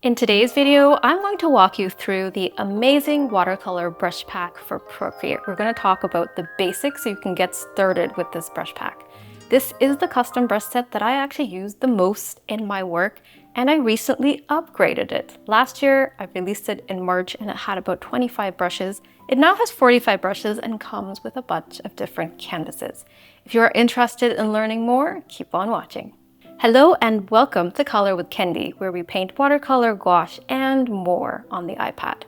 In today's video, I'm going to walk you through the Amazing Watercolor Brush Pack for Procreate. We're going to talk about the basics so you can get started with this brush pack. This is the custom brush set that I actually use the most in my work, and I recently upgraded it. Last year, I released it in March and it had about 25 brushes. It now has 45 brushes and comes with a bunch of different canvases. If you are interested in learning more, keep on watching. Hello and welcome to Color with Kendi, where we paint watercolor, gouache, and more on the iPad.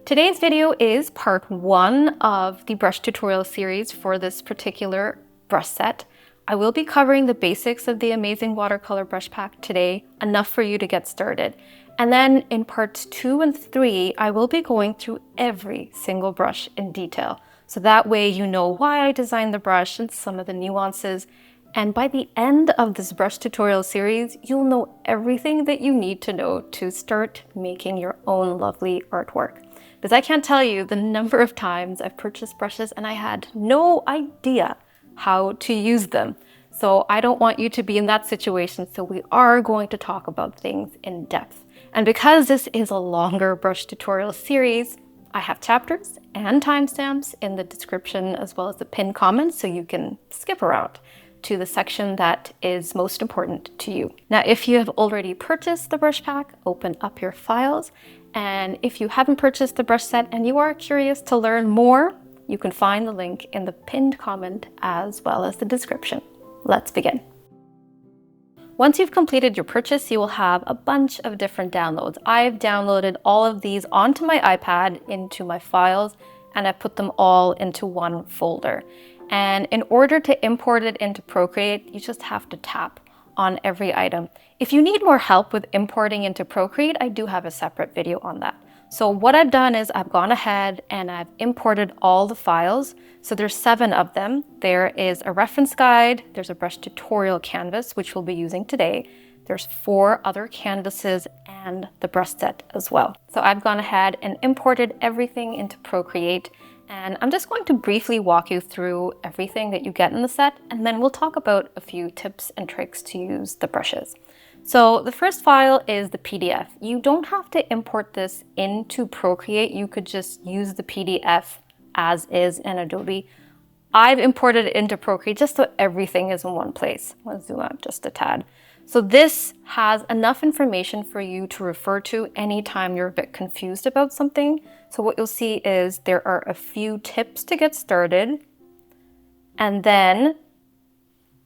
Today's video is part 1 of the brush tutorial series for this particular brush set. I will be covering the basics of the Amazing Watercolor Brush Pack today, enough for you to get started. And then in parts 2 and 3, I will be going through every single brush in detail. So that way you know why I designed the brush and some of the nuances. And by the end of this brush tutorial series, you'll know everything that you need to know to start making your own lovely artwork. Because I can't tell you the number of times I've purchased brushes and I had no idea how to use them. So I don't want you to be in that situation, so we are going to talk about things in depth. And because this is a longer brush tutorial series, I have chapters and timestamps in the description as well as the pinned comments so you can skip around to the section that is most important to you. Now, if you have already purchased the brush pack, open up your files. And if you haven't purchased the brush set and you are curious to learn more, you can find the link in the pinned comment as well as the description. Let's begin. Once you've completed your purchase, you will have a bunch of different downloads. I've downloaded all of these onto my iPad into my files, and I put them all into one folder. And in order to import it into Procreate, you just have to tap on every item. If you need more help with importing into Procreate, I do have a separate video on that. So what I've done is I've gone ahead and I've imported all the files. So there's 7 of them. There is a reference guide, there's a brush tutorial canvas, which we'll be using today. There's 4 other canvases and the brush set as well. So I've gone ahead and imported everything into Procreate. And I'm just going to briefly walk you through everything that you get in the set, and then we'll talk about a few tips and tricks to use the brushes. So the first file is the PDF. You don't have to import this into Procreate. You could just use the PDF as is in Adobe. I've imported it into Procreate just so everything is in one place. Let's zoom out just a tad. So this has enough information for you to refer to anytime you're a bit confused about something. So what you'll see is there are a few tips to get started, and then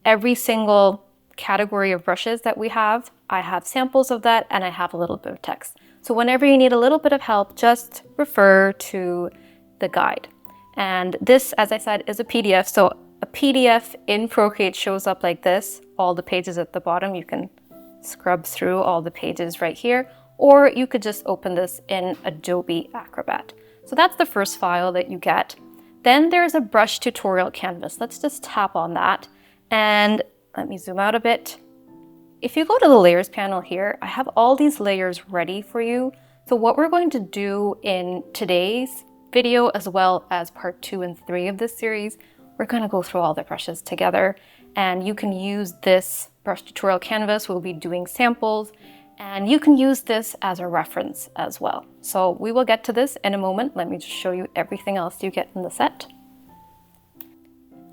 every single category of brushes that we have, I have samples of that and I have a little bit of text. So whenever you need a little bit of help, just refer to the guide. And this, as I said, is a PDF. So a PDF in Procreate shows up like this, all the pages at the bottom. You can scrub through all the pages right here, or you could just open this in Adobe Acrobat. So that's the first file that you get. Then there's a brush tutorial canvas. Let's just tap on that. And let me zoom out a bit. If you go to the layers panel here, I have all these layers ready for you. So what we're going to do in today's video, as well as part 2 and 3 of this series, we're going to go through all the brushes together, and you can use this brush tutorial canvas. We'll be doing samples, and you can use this as a reference as well. So we will get to this in a moment. Let me just show you everything else you get in the set.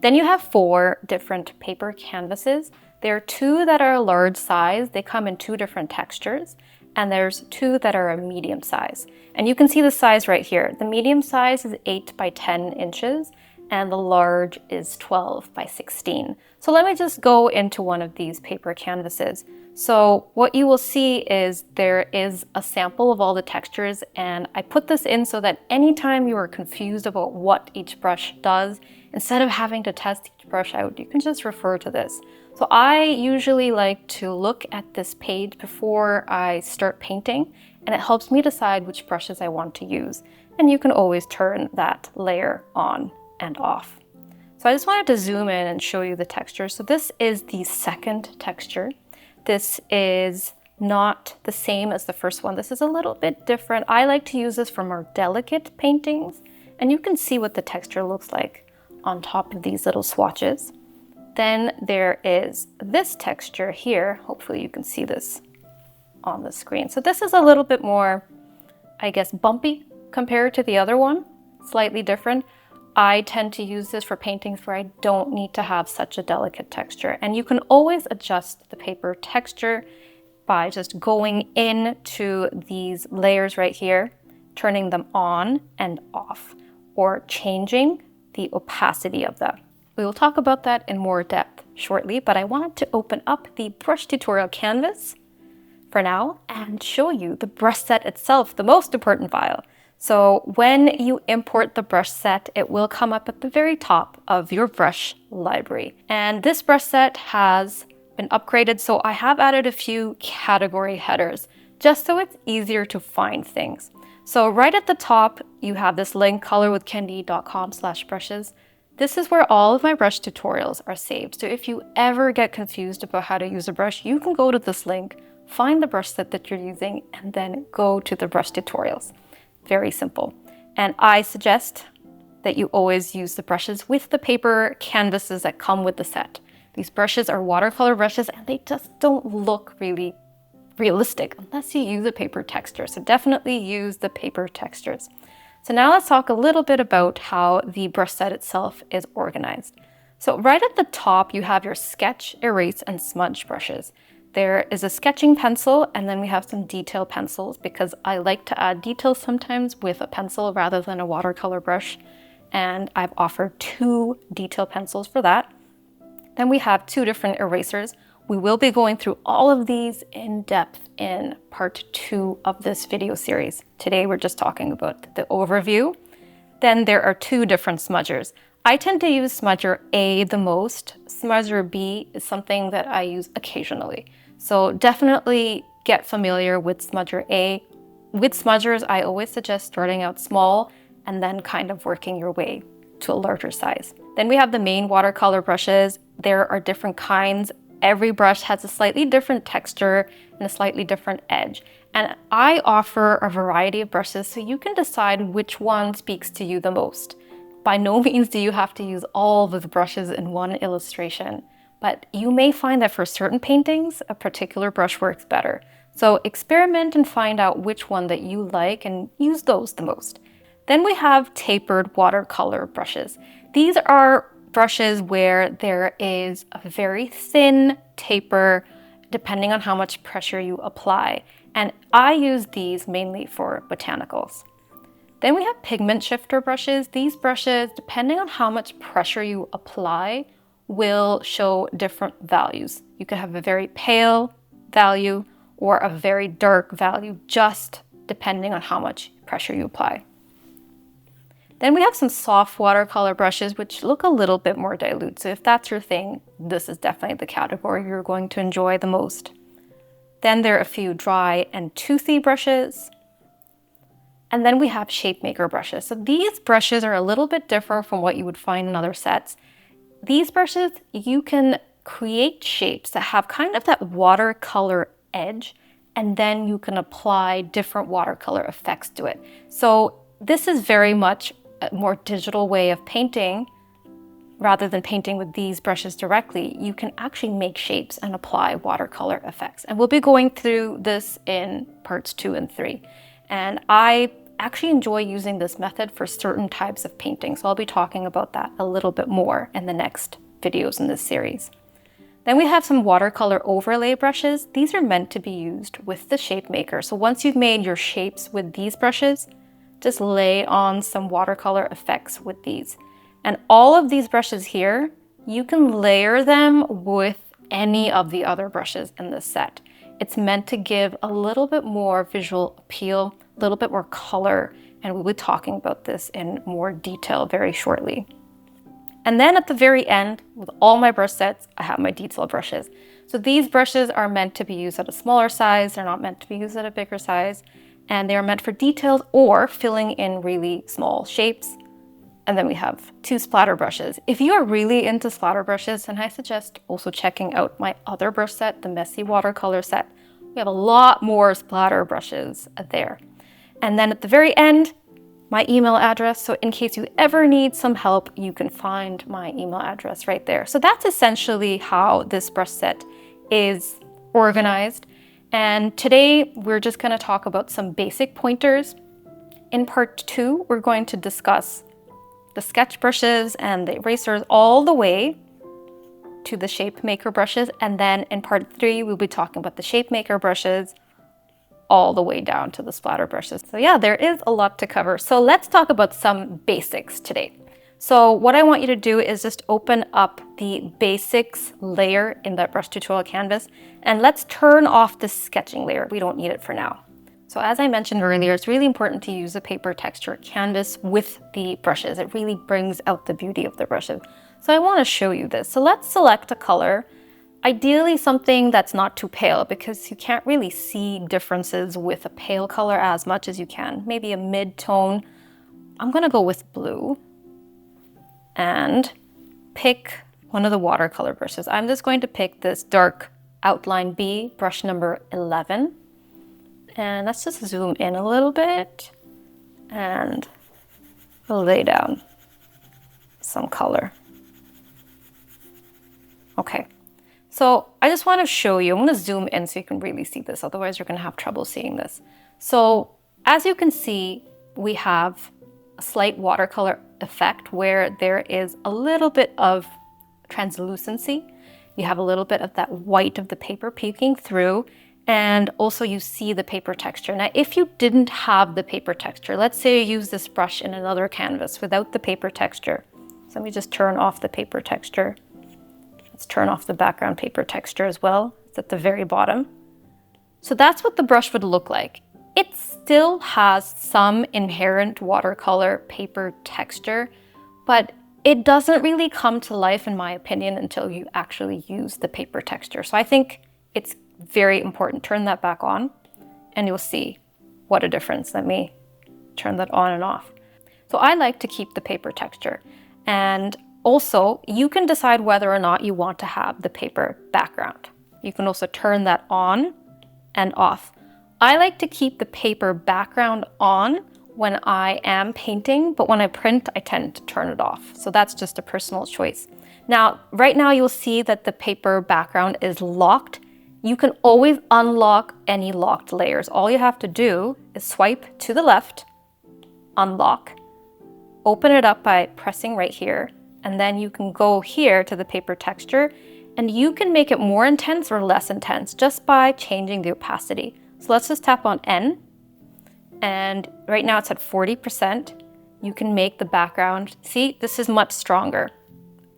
Then you have 4 different paper canvases. There are 2 that are a large size. They come in 2 different textures, and there's 2 that are a medium size. And you can see the size right here. The medium size is 8 by 10 inches, and the large is 12 by 16. So let me just go into one of these paper canvases. So what you will see is there is a sample of all the textures, and I put this in so that anytime you are confused about what each brush does, instead of having to test each brush out, you can just refer to this. So I usually like to look at this page before I start painting, and it helps me decide which brushes I want to use. And you can always turn that layer on and off. So I just wanted to zoom in and show you the texture. So this is the second texture. This is not the same as the first one. This is a little bit different. I like to use this for more delicate paintings, and you can see what the texture looks like on top of these little swatches. Then there is this texture here. Hopefully you can see this on the screen. So this is a little bit more, I guess, bumpy compared to the other one, slightly different. I tend to use this for paintings where I don't need to have such a delicate texture. And you can always adjust the paper texture by just going into these layers right here, turning them on and off, or changing the opacity of them. We will talk about that in more depth shortly, but I wanted to open up the brush tutorial canvas for now and show you the brush set itself, the most important file. So when you import the brush set, it will come up at the very top of your brush library. And this brush set has been upgraded, so I have added a few category headers just so it's easier to find things. So right at the top, you have this link, colorwithkendi.com/brushes. This is where all of my brush tutorials are saved. So if you ever get confused about how to use a brush, you can go to this link, find the brush set that you're using, and then go to the brush tutorials. Very simple. And I suggest that you always use the brushes with the paper canvases that come with the set. These brushes are watercolor brushes and they just don't look really realistic unless you use a paper texture. So definitely use the paper textures. So now let's talk a little bit about how the brush set itself is organized. So right at the top, you have your sketch, erase, and smudge brushes. There is a sketching pencil, and then we have some detail pencils because I like to add details sometimes with a pencil rather than a watercolor brush. And I've offered 2 detail pencils for that. Then we have 2 different erasers. We will be going through all of these in depth in part 2 of this video series. Today, we're just talking about the overview. Then there are 2 different smudgers. I tend to use smudger A the most. Smudger B is something that I use occasionally. So definitely get familiar with smudger A. With smudgers, I always suggest starting out small and then kind of working your way to a larger size. Then we have the main watercolor brushes. There are different kinds. Every brush has a slightly different texture and a slightly different edge. And I offer a variety of brushes so you can decide which one speaks to you the most. By no means do you have to use all of the brushes in one illustration, but you may find that for certain paintings, a particular brush works better. So experiment and find out which one that you like and use those the most. Then we have tapered watercolor brushes. These are brushes where there is a very thin taper depending on how much pressure you apply. And I use these mainly for botanicals. Then we have pigment shifter brushes. These brushes, depending on how much pressure you apply, will show different values. You could have a very pale value or a very dark value, just depending on how much pressure you apply. Then we have some soft watercolor brushes, which look a little bit more dilute. So if that's your thing, this is definitely the category you're going to enjoy the most. Then there are a few dry and toothy brushes. And then we have ShapeMaker brushes. So these brushes are a little bit different from what you would find in other sets. These brushes, you can create shapes that have kind of that watercolor edge, and then you can apply different watercolor effects to it. So this is very much a more digital way of painting. Rather than painting with these brushes directly, you can actually make shapes and apply watercolor effects. And we'll be going through this in parts 2 and 3. And I actually enjoy using this method for certain types of painting. So I'll be talking about that a little bit more in the next videos in this series. Then we have some watercolor overlay brushes. These are meant to be used with the ShapeMaker. So once you've made your shapes with these brushes, just lay on some watercolor effects with these. And all of these brushes here, you can layer them with any of the other brushes in this set. It's meant to give a little bit more visual appeal, a little bit more color, and we'll be talking about this in more detail very shortly. And then at the very end, with all my brush sets, I have my detail brushes. So these brushes are meant to be used at a smaller size. They're not meant to be used at a bigger size. And they are meant for details or filling in really small shapes. And then we have 2 splatter brushes. If you are really into splatter brushes, then I suggest also checking out my other brush set, the Messy Watercolor set. We have a lot more splatter brushes there. And then at the very end, my email address. So in case you ever need some help, you can find my email address right there. So that's essentially how this brush set is organized. And today we're just going to talk about some basic pointers. In part 2, we're going to discuss the sketch brushes and the erasers all the way to the ShapeMaker brushes. And then in part 3, we'll be talking about the ShapeMaker brushes all the way down to the splatter brushes. So yeah, there is a lot to cover. So let's talk about some basics today. So what I want you to do is just open up the basics layer in that brush tutorial canvas, and let's turn off the sketching layer. We don't need it for now. So as I mentioned earlier, it's really important to use a paper texture canvas with the brushes. It really brings out the beauty of the brushes. So I want to show you this. So let's select a color, ideally something that's not too pale, because you can't really see differences with a pale color as much as you can. Maybe a mid-tone. I'm going to go with blue and pick one of the watercolor brushes. I'm just going to pick this dark outline B, brush number 11. And let's just zoom in a little bit and lay down some color. Okay, so I just want to show you, I'm going to zoom in so you can really see this, otherwise you're going to have trouble seeing this. So as you can see, we have a slight watercolor effect where there is a little bit of translucency. You have a little bit of that white of the paper peeking through, and also you see the paper texture. Now, if you didn't have the paper texture, let's say you use this brush in another canvas without the paper texture. So let me just turn off the paper texture. Let's turn off the background paper texture as well. It's at the very bottom. So that's what the brush would look like. It still has some inherent watercolor paper texture, but it doesn't really come to life, in my opinion, until you actually use the paper texture. So I think it's very important. Turn that back on and you'll see what a difference. Let me turn that on and off. So I like to keep the paper texture. And also, you can decide whether or not you want to have the paper background. You can also turn that on and off. I like to keep the paper background on when I am painting, but when I print, I tend to turn it off. So that's just a personal choice. Now, right now you'll see that the paper background is locked. You can always unlock any locked layers. All you have to do is swipe to the left, unlock, open it up by pressing right here, and then you can go here to the paper texture, and you can make it more intense or less intense just by changing the opacity. So let's just tap on N, and right now it's at 40%. You can make the background, see, this is much stronger.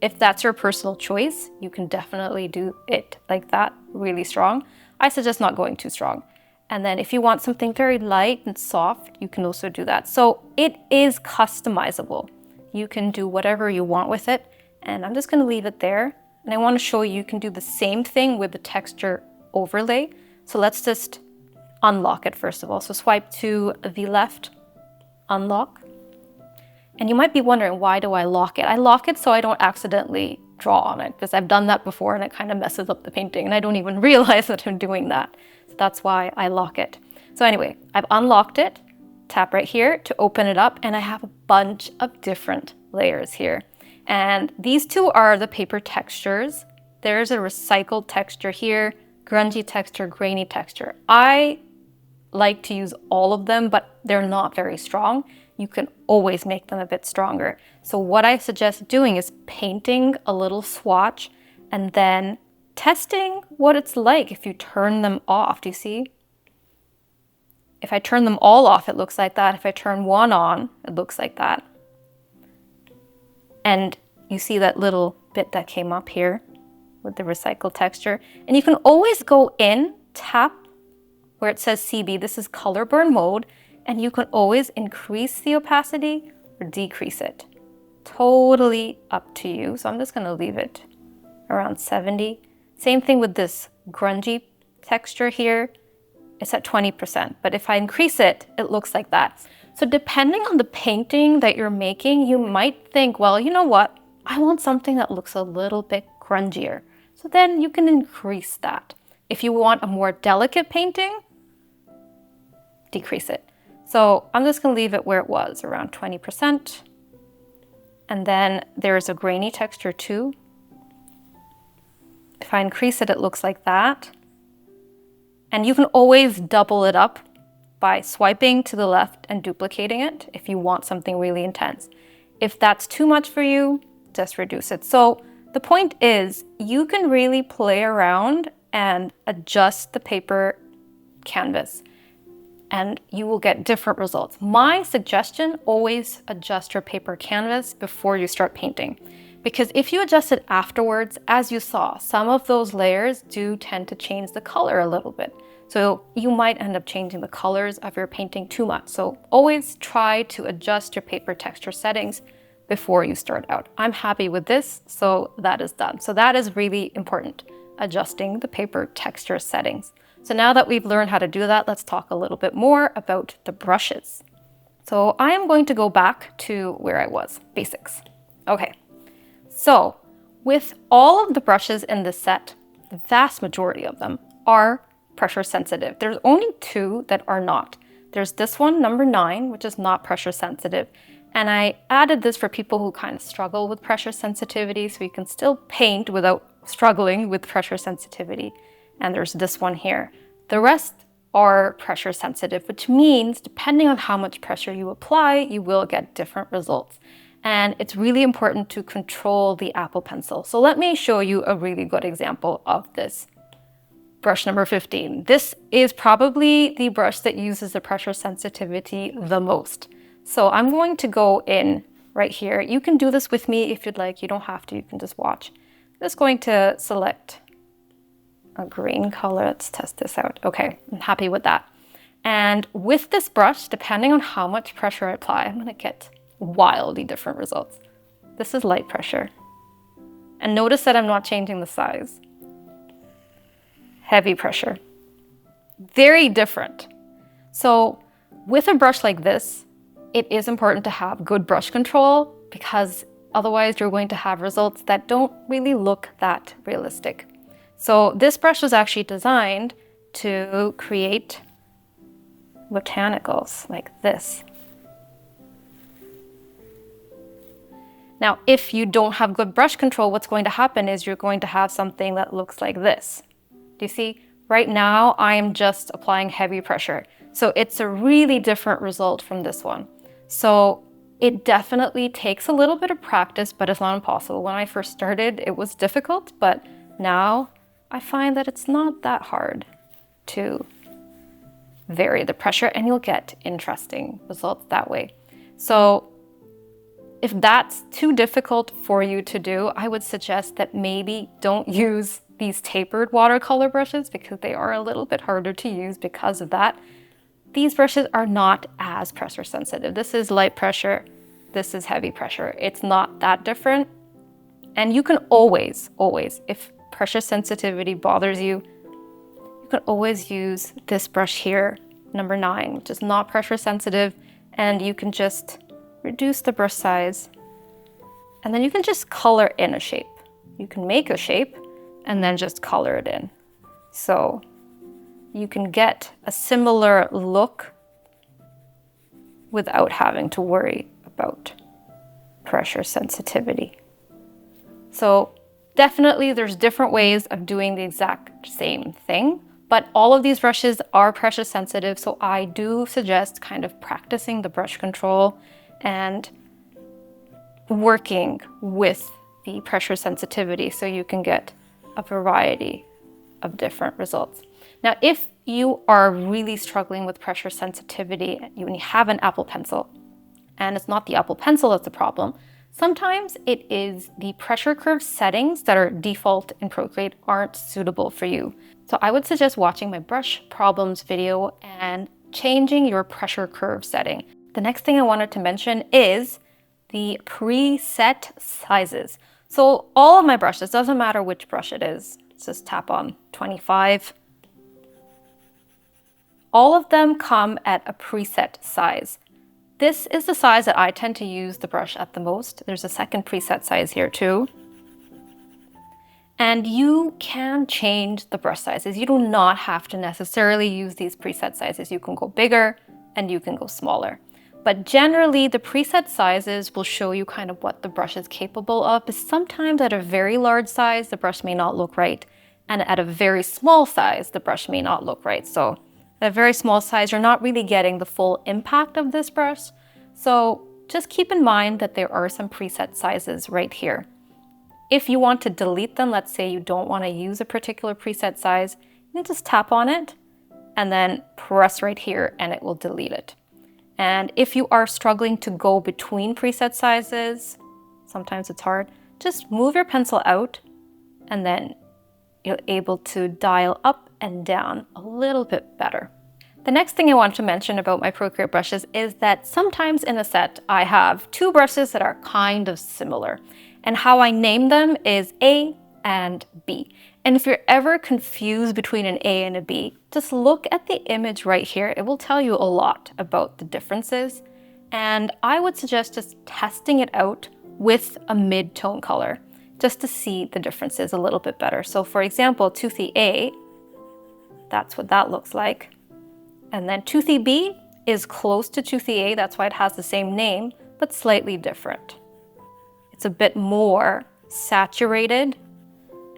If that's your personal choice, you can definitely do it like that, really strong. I suggest not going too strong. And then if you want something very light and soft, you can also do that. So it is customizable. You can do whatever you want with it. And I'm just gonna leave it there. And I wanna show you can do the same thing with the texture overlay. So let's just unlock it first of all. So swipe to the left, unlock. And you might be wondering, why do I lock it? I lock it so I don't accidentally draw on it, because I've done that before and it kind of messes up the painting and I don't even realize that I'm doing that. So that's why I lock it. So anyway, I've unlocked it, tap right here to open it up, and I have a bunch of different layers here. And these two are the paper textures. There's a recycled texture here, grungy texture, grainy texture. I like to use all of them, but they're not very strong. You can always make them a bit stronger. So what I suggest doing is painting a little swatch and then testing what it's like if you turn them off. Do you see? If I turn them all off, it looks like that. If I turn one on, it looks like that. And you see that little bit that came up here with the recycled texture. And you can always go in, tap where it says CB, this is color burn mode, and you can always increase the opacity or decrease it. Totally up to you. So I'm just gonna leave it around 70. Same thing with this grungy texture here. It's at 20%, but if I increase it, it looks like that. So depending on the painting that you're making, you might think, well, you know what? I want something that looks a little bit grungier. So then you can increase that. If you want a more delicate painting, decrease it. So I'm just gonna leave it where it was, around 20%. And then there's a grainy texture too. If I increase it, it looks like that. And you can always double it up by swiping to the left and duplicating it if you want something really intense. If that's too much for you, just reduce it. So the point is, you can really play around and adjust the paper canvas, and you will get different results. My suggestion, always adjust your paper canvas before you start painting. Because if you adjust it afterwards, as you saw, some of those layers do tend to change the color a little bit. So you might end up changing the colors of your painting too much. So always try to adjust your paper texture settings before you start out. I'm happy with this, so that is done. So that is really important, adjusting the paper texture settings. So now that we've learned how to do that, let's talk a little bit more about the brushes. So I am going to go back to where I was, basics. Okay, so with all of the brushes in this set, the vast majority of them are pressure sensitive. There's only 2 that are not. There's this one, number 9, which is not pressure sensitive. And I added this for people who kind of struggle with pressure sensitivity, so you can still paint without struggling with pressure sensitivity. And there's this one here. The rest are pressure sensitive, which means depending on how much pressure you apply, you will get different results. And it's really important to control the Apple Pencil. So let me show you a really good example of this. Brush number 15. This is probably the brush that uses the pressure sensitivity the most. So I'm going to go in right here. You can do this with me if you'd like. You don't have to, you can just watch. I'm just going to select a green color. Let's test this out. Okay, I'm happy with that. And with this brush, depending on how much pressure I apply, I'm gonna get wildly different results. This is light pressure. And notice that I'm not changing the size. Heavy pressure. Very different. So with a brush like this, it is important to have good brush control, because otherwise you're going to have results that don't really look that realistic. So this brush was actually designed to create botanicals like this. Now, if you don't have good brush control, what's going to happen is you're going to have something that looks like this. Do you see? Right now, I am just applying heavy pressure. So it's a really different result from this one. So it definitely takes a little bit of practice, but it's not impossible. When I first started, it was difficult, but now I find that it's not that hard to vary the pressure, and you'll get interesting results that way. So if that's too difficult for you to do, I would suggest that maybe don't use these tapered watercolor brushes, because they are a little bit harder to use because of that. These brushes are not as pressure sensitive. This is light pressure, this is heavy pressure. It's not that different. And you can always, if pressure sensitivity bothers you, you can always use this brush here, number 9, which is not pressure sensitive, and you can just reduce the brush size, and then you can just color in a shape. You can make a shape and then just color it in. So you can get a similar look without having to worry about pressure sensitivity. So definitely there's different ways of doing the exact same thing, but all of these brushes are pressure sensitive, so I do suggest kind of practicing the brush control and working with the pressure sensitivity so you can get a variety of different results. Now, if you are really struggling with pressure sensitivity, you have an Apple Pencil, and it's not the Apple Pencil that's the problem, sometimes it is the pressure curve settings that are default in Procreate aren't suitable for you. So I would suggest watching my brush problems video and changing your pressure curve setting. The next thing I wanted to mention is the preset sizes. So all of my brushes, doesn't matter which brush it is, let's just tap on 25. All of them come at a preset size. This is the size that I tend to use the brush at the most. There's a second preset size here too. And you can change the brush sizes. You do not have to necessarily use these preset sizes. You can go bigger and you can go smaller. But generally, the preset sizes will show you kind of what the brush is capable of, but sometimes at a very large size, the brush may not look right. And at a very small size, the brush may not look right. So at a very small size, you're not really getting the full impact of this brush. So just keep in mind that there are some preset sizes right here. If you want to delete them, let's say you don't want to use a particular preset size, you can just tap on it and then press right here and it will delete it. And if you are struggling to go between preset sizes, sometimes it's hard, just move your pencil out and then you're able to dial up and down a little bit better. The next thing I want to mention about my Procreate brushes is that sometimes in a set I have two brushes that are kind of similar, and how I name them is A and B. And if you're ever confused between an A and a B, just look at the image right here. It will tell you a lot about the differences. And I would suggest just testing it out with a mid-tone color just to see the differences a little bit better. So for example, Toothy A, that's what that looks like. And then Toothy B is close to Toothy A, that's why it has the same name, but slightly different. It's a bit more saturated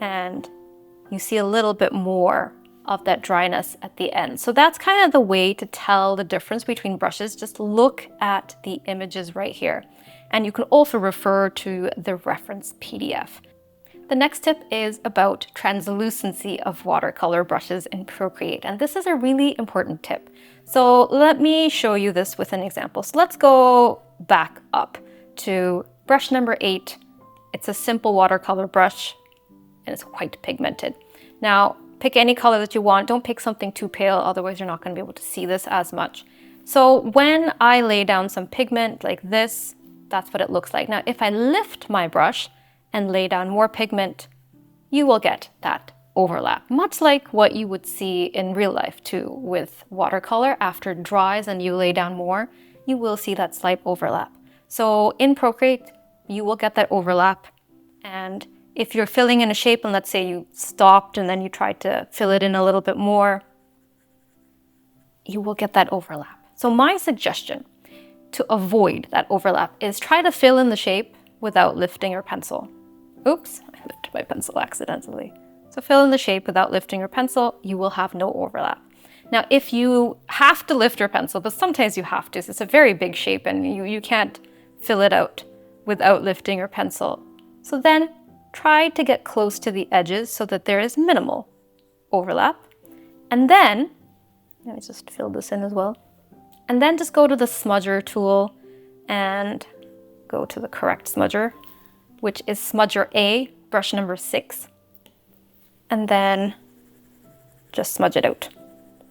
and you see a little bit more of that dryness at the end. So that's kind of the way to tell the difference between brushes. Just look at the images right here. And you can also refer to the reference PDF. The next tip is about translucency of watercolor brushes in Procreate. And this is a really important tip. So let me show you this with an example. So let's go back up to brush number 8. It's a simple watercolor brush and it's quite pigmented. Now, pick any color that you want. Don't pick something too pale, otherwise you're not going to be able to see this as much. So when I lay down some pigment like this, that's what it looks like. Now, if I lift my brush and lay down more pigment, you will get that overlap, much like what you would see in real life too with watercolor. After it dries and you lay down more, you will see that slight overlap. So in Procreate, you will get that overlap. And if you're filling in a shape and let's say you stopped and then you tried to fill it in a little bit more, you will get that overlap. So my suggestion to avoid that overlap is try to fill in the shape without lifting your pencil. Oops, I lifted my pencil accidentally. So fill in the shape without lifting your pencil, you will have no overlap. Now, if you have to lift your pencil, but sometimes you have to, so it's a very big shape and you can't fill it out without lifting your pencil. So then try to get close to the edges so that there is minimal overlap. And then, let me just fill this in as well. And then just go to the smudger tool and go to the correct smudger, which is smudger A, brush number 6. And then just smudge it out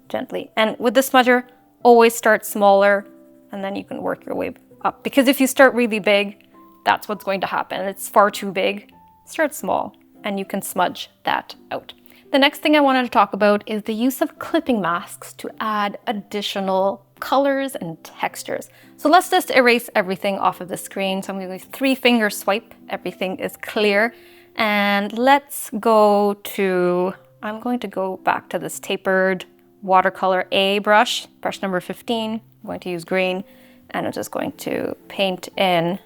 gently. And with the smudger, always start smaller and then you can work your way up. Because if you start really big, that's what's going to happen. It's far too big. Start small and you can smudge that out. The next thing I wanted to talk about is the use of clipping masks to add additional colors and textures. So let's just erase everything off of the screen. So I'm going to 3-finger swipe. Everything is clear. And let's go to, I'm going to go back to this tapered watercolor A brush, brush number 15. I'm going to use green and I'm just going to paint in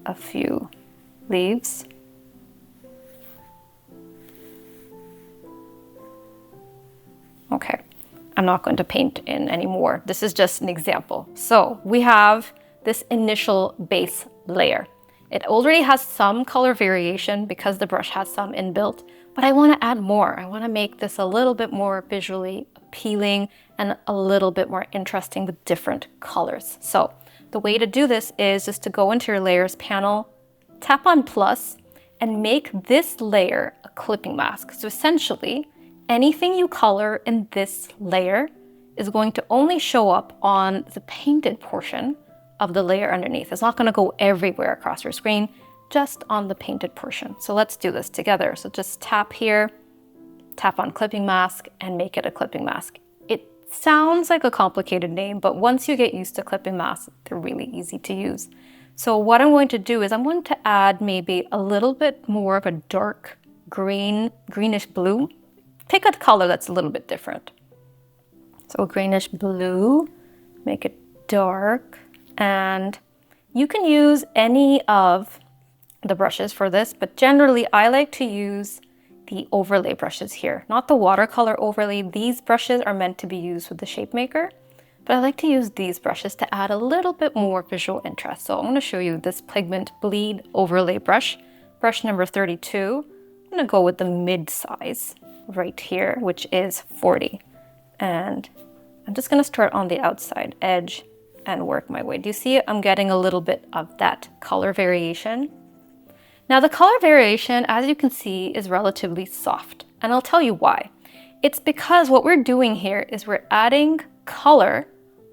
a few leaves. Okay, I'm not going to paint in anymore. This is just an example. So we have this initial base layer. It already has some color variation because the brush has some inbuilt, but I want to add more. I want to make this a little bit more visually appealing and a little bit more interesting with different colors. So the way to do this is just to go into your layers panel, tap on plus, and make this layer a clipping mask. So essentially, anything you color in this layer is going to only show up on the painted portion of the layer underneath. It's not going to go everywhere across your screen, just on the painted portion. So let's do this together. So just tap here, tap on clipping mask, and make it a clipping mask. It sounds like a complicated name, but once you get used to clipping masks, they're really easy to use. So what I'm going to do is I'm going to add maybe a little bit more of a dark green, greenish blue. Pick a color that's a little bit different. So greenish blue, make it dark, and you can use any of the brushes for this, but generally I like to use the overlay brushes here, not the watercolor overlay. These brushes are meant to be used with the ShapeMaker, but I like to use these brushes to add a little bit more visual interest. So I'm going to show you this Pigment Bleed overlay brush, brush number 32. I'm going to go with the mid size right here, which is 40. And I'm just going to start on the outside edge and work my way. Do you see it? I'm getting a little bit of that color variation. Now the color variation, as you can see, is relatively soft, and I'll tell you why. It's because what we're doing here is we're adding color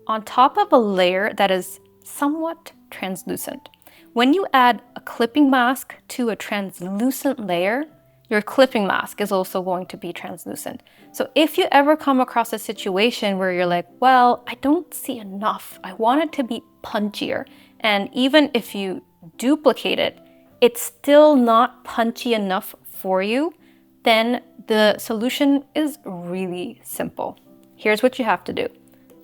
on top of a layer that is somewhat translucent. When you add a clipping mask to a translucent layer, your clipping mask is also going to be translucent. So if you ever come across a situation where you're like, well, I don't see enough, I want it to be punchier, and even if you duplicate it, it's still not punchy enough for you, then the solution is really simple. Here's what you have to do.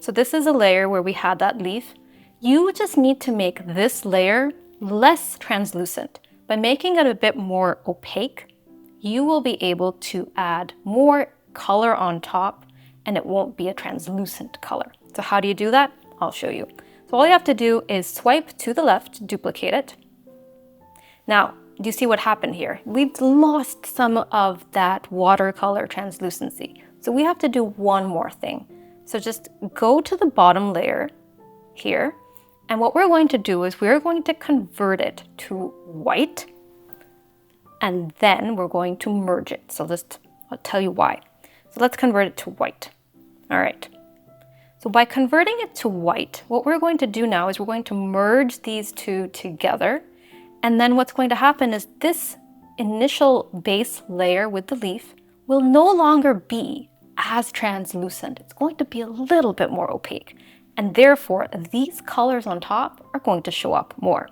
So this is a layer where we had that leaf. You just need to make this layer less translucent. By making it a bit more opaque, you will be able to add more color on top, and it won't be a translucent color. So how do you do that? I'll show you. So all you have to do is swipe to the left, duplicate it. Now, do you see what happened here? We've lost some of that watercolor translucency. So we have to do one more thing. So just go to the bottom layer here. And what we're going to do is we're going to convert it to white. And then we're going to merge it. So I'll tell you why. So let's convert it to white. All right. So by converting it to white, what we're going to do now is we're going to merge these two together. And then what's going to happen is this initial base layer with the leaf will no longer be as translucent. It's going to be a little bit more opaque. And therefore, these colors on top are going to show up more.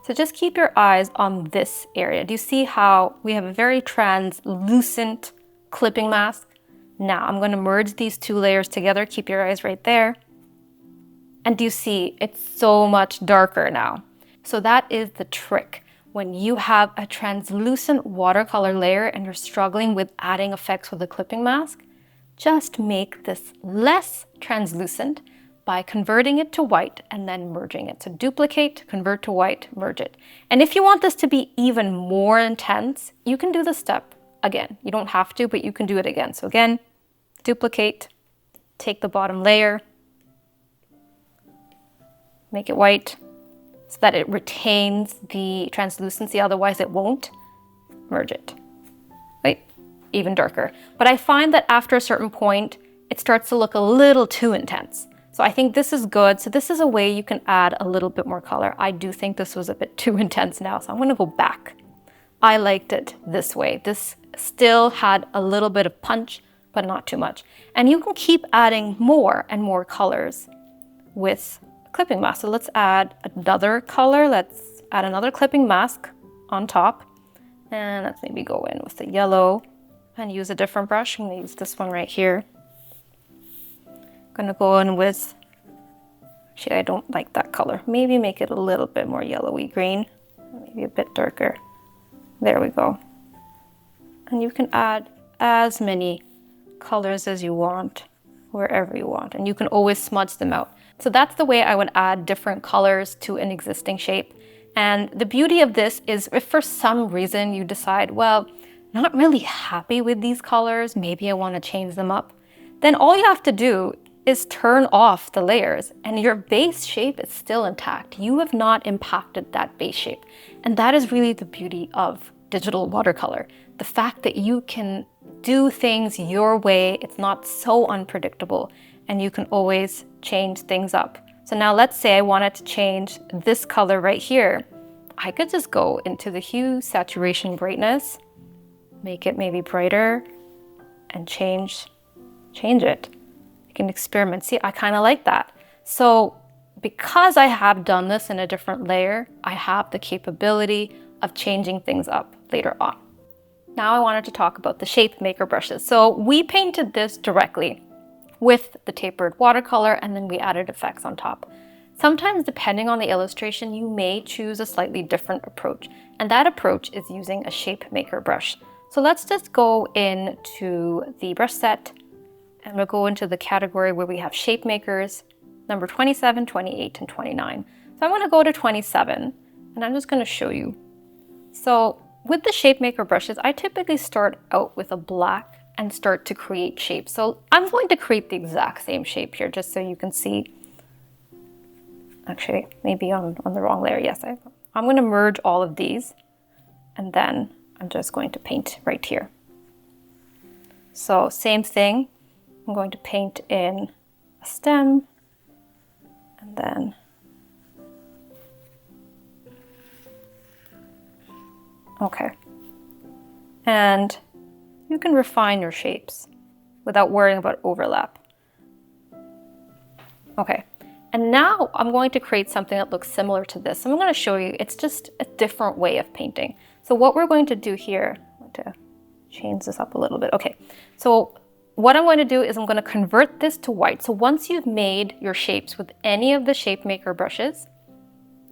So just keep your eyes on this area. Do you see how we have a very translucent clipping mask? Now I'm going to merge these two layers together. Keep your eyes right there. And do you see it's so much darker now? So that is the trick. When you have a translucent watercolor layer and you're struggling with adding effects with a clipping mask, just make this less translucent by converting it to white and then merging it. So duplicate, convert to white, merge it. And if you want this to be even more intense, you can do this step again. You don't have to, but you can do it again. So again, duplicate, take the bottom layer, make it white so that it retains the translucency, otherwise it won't. Merge it. Wait, even darker. But I find that after a certain point, it starts to look a little too intense. So I think this is good. So this is a way you can add a little bit more color. I do think this was a bit too intense now, so I'm gonna go back. I liked it this way. This still had a little bit of punch, but not too much. And you can keep adding more and more colors with a clipping mask. So let's add another color. Let's add another clipping mask on top. And let's maybe go in with the yellow and use a different brush. I'm gonna use this one right here. Gonna go in with, actually I don't like that color. Maybe make it a little bit more yellowy green, maybe a bit darker. There we go. And you can add as many colors as you want, wherever you want, and you can always smudge them out. So that's the way I would add different colors to an existing shape. And the beauty of this is if for some reason you decide, well, not really happy with these colors, maybe I want to change them up, then all you have to do is turn off the layers and your base shape is still intact. You have not impacted that base shape. And that is really the beauty of digital watercolor. The fact that you can do things your way, it's not so unpredictable, and you can always change things up. So now let's say I wanted to change this color right here. I could just go into the hue, saturation, brightness, make it maybe brighter, and change it. You can experiment. See, I kind of like that. So because I have done this in a different layer, I have the capability of changing things up later on. Now I wanted to talk about the ShapeMaker brushes. So we painted this directly with the tapered watercolor, and then we added effects on top. Sometimes, depending on the illustration, you may choose a slightly different approach, and that approach is using a ShapeMaker brush. So let's just go into the brush set and we'll go into the category where we have shape makers, number 27, 28, and 29. So I'm going to go to 27 and I'm just going to show you. So with the ShapeMaker brushes, I typically start out with a black and start to create shapes. So I'm going to create the exact same shape here just so you can see. Actually, maybe on the wrong layer. Yes, I'm going to merge all of these and then I'm just going to paint right here. So same thing, I'm going to paint in a stem and then okay. And you can refine your shapes without worrying about overlap. Okay, and now I'm going to create something that looks similar to this. I'm going to show you, it's just a different way of painting. So what we're going to do here, I'm going to change this up a little bit. Okay, so what I'm going to do is I'm going to convert this to white. So once you've made your shapes with any of the ShapeMaker brushes,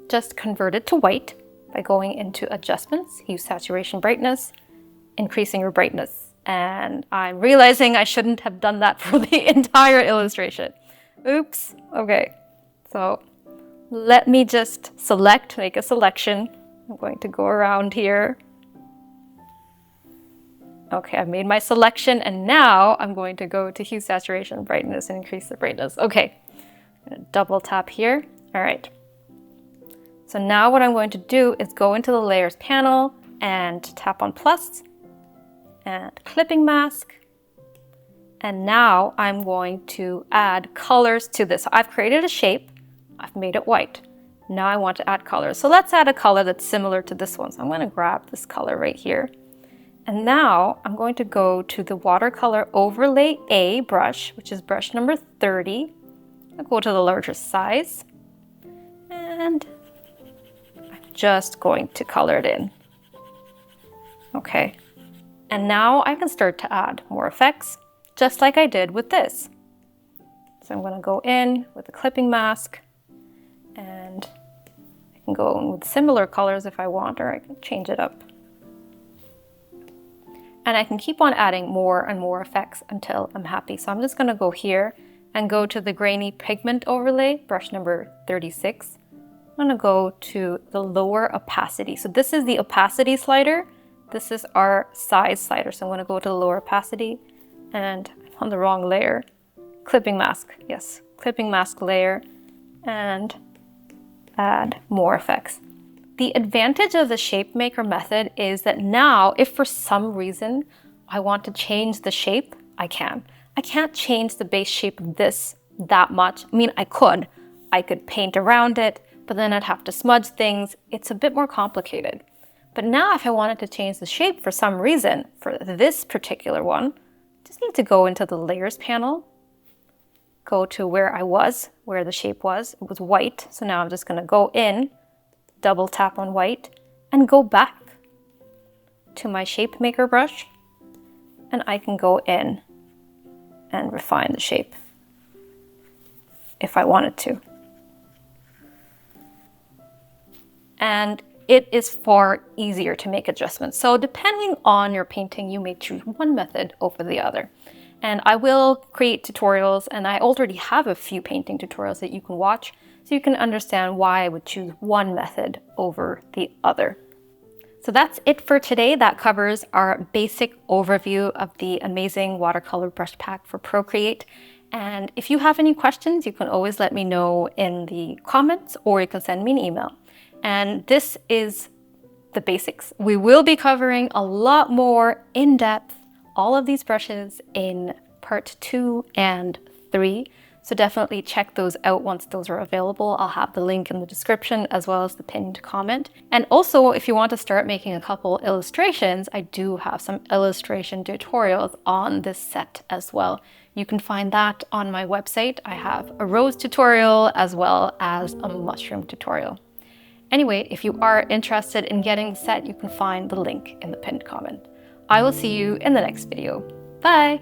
just convert it to white by going into adjustments, hue, saturation, brightness, increasing your brightness. And I'm realizing I shouldn't have done that for the entire illustration. Oops, okay. So let me just make a selection. I'm going to go around here. Okay, I've made my selection and now I'm going to go to hue, saturation, brightness and increase the brightness. Okay, I'm gonna double tap here. All right. So now what I'm going to do is go into the layers panel and tap on plus and clipping mask. And now I'm going to add colors to this. So I've created a shape, I've made it white. Now I want to add colors. So let's add a color that's similar to this one. So I'm going to grab this color right here. And now I'm going to go to the Watercolor Overlay A brush, which is brush number 30. I'll go to the larger size. And I'm just going to color it in. Okay. And now I can start to add more effects, just like I did with this. So I'm going to go in with the clipping mask and I can go in with similar colors if I want, or I can change it up. And I can keep on adding more and more effects until I'm happy. So I'm just going to go here and go to the grainy pigment overlay, brush number 36. I'm going to go to the lower opacity. So this is the opacity slider. This is our size slider. So I'm going to go to the lower opacity and I'm on the wrong layer. Clipping mask, yes, clipping mask layer and add more effects. The advantage of the ShapeMaker method is that now, if for some reason I want to change the shape, I can. I can't change the base shape of this that much. I mean, I could paint around it, but then I'd have to smudge things. It's a bit more complicated. But now if I wanted to change the shape for some reason, for this particular one, I just need to go into the layers panel, go to where the shape was. It was white. So now I'm just going to go in, double tap on white, and go back to my ShapeMaker brush, and I can go in and refine the shape if I wanted to. And it is far easier to make adjustments. So depending on your painting, you may choose one method over the other. And I will create tutorials, and I already have a few painting tutorials that you can watch so you can understand why I would choose one method over the other. So that's it for today. That covers our basic overview of the Amazing Watercolor Brush Pack for Procreate. And if you have any questions, you can always let me know in the comments or you can send me an email. And this is the basics. We will be covering a lot more in depth, all of these brushes in part 2 and 3. So definitely check those out once those are available. I'll have the link in the description as well as the pinned comment. And also, if you want to start making a couple illustrations, I do have some illustration tutorials on this set as well. You can find that on my website. I have a rose tutorial as well as a mushroom tutorial. Anyway, if you are interested in getting the set, you can find the link in the pinned comment. I will see you in the next video. Bye!